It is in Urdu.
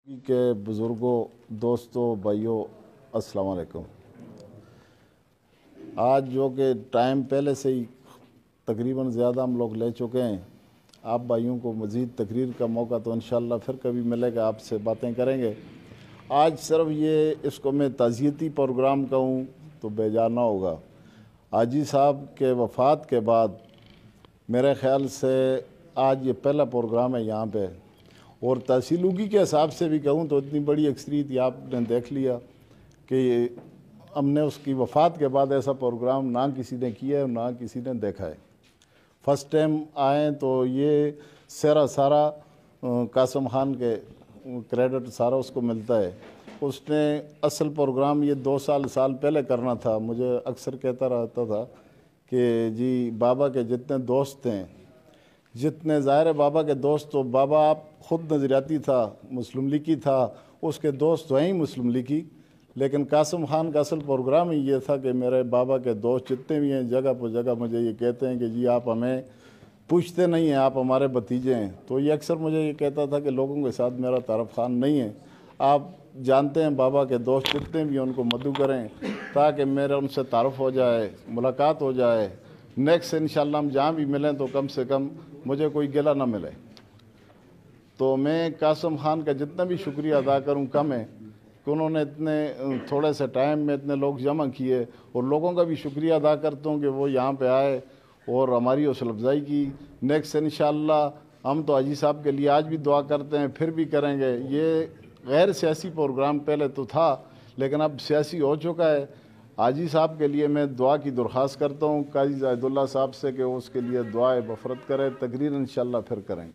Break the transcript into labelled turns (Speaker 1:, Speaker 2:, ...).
Speaker 1: کے بزرگوں، دوستوں، بھائیوں، السلام علیکم۔ آج جو کہ ٹائم پہلے سے ہی تقریباً زیادہ ہم لوگ لے چکے ہیں، آپ بھائیوں کو مزید تقریر کا موقع تو انشاءاللہ پھر کبھی ملے گا، آپ سے باتیں کریں گے۔ آج صرف اس کو میں تعزیتی پروگرام کہوں تو بے جا نہ ہوگا۔ حاجی صاحب کے وفات کے بعد میرے خیال سے آج یہ پہلا پروگرام ہے یہاں پہ، اور تحصیلوگی کے حساب سے بھی کہوں تو اتنی بڑی اکثریت یہ آپ نے دیکھ لیا کہ ہم نے اس کی وفات کے بعد ایسا پروگرام نہ کسی نے کیا ہے نہ کسی نے دیکھا ہے۔ فرسٹ ٹائم آئیں تو یہ سارا قاسم خان کے کریڈٹ سارا اس کو ملتا ہے۔ اس نے اصل پروگرام یہ 2 سال پہلے کرنا تھا۔ مجھے اکثر کہتا رہتا تھا کہ جی بابا کے جتنے دوست ہیں، جتنے ظاہر بابا کے دوست، تو بابا آپ خود نظریاتی تھا، مسلم لیگی تھا، اس کے دوست تو ہیں ہی مسلم لیگی، لیکن قاسم خان کا اصل پروگرام ہی یہ تھا کہ میرے بابا کے دوست جتنے بھی ہیں جگہ پر جگہ مجھے یہ کہتے ہیں کہ جی آپ ہمیں پوچھتے نہیں ہیں، آپ ہمارے بھتیجے ہیں۔ تو یہ اکثر مجھے یہ کہتا تھا کہ لوگوں کے ساتھ میرا تعارف خان نہیں ہے، آپ جانتے ہیں بابا کے دوست جتنے بھی ہیں ان کو مدعو کریں تاکہ میرا ان سے تعارف ہو جائے، ملاقات ہو جائے، نیکسٹ انشاءاللہ ہم جہاں بھی ملیں تو کم سے کم مجھے کوئی گلہ نہ ملے۔ تو میں قاسم خان کا جتنا بھی شکریہ ادا کروں کم ہے کہ انہوں نے اتنے تھوڑے سے ٹائم میں اتنے لوگ جمع کیے، اور لوگوں کا بھی شکریہ ادا کرتا ہوں کہ وہ یہاں پہ آئے اور ہماری حوصلہ افزائی کی۔ نیکسٹ انشاءاللہ ہم تو حاجی صاحب کے لیے آج بھی دعا کرتے ہیں، پھر بھی کریں گے۔ یہ غیر سیاسی پروگرام پہلے تو تھا لیکن اب سیاسی ہو چکا ہے۔ حاجی صاحب کے لیے میں دعا کی درخواست کرتا ہوں قاضی زاہد اللہ صاحب سے کہ وہ اس کے لیے دعائے مغفرت کرے۔ تقریر انشاءاللہ پھر کریں گے۔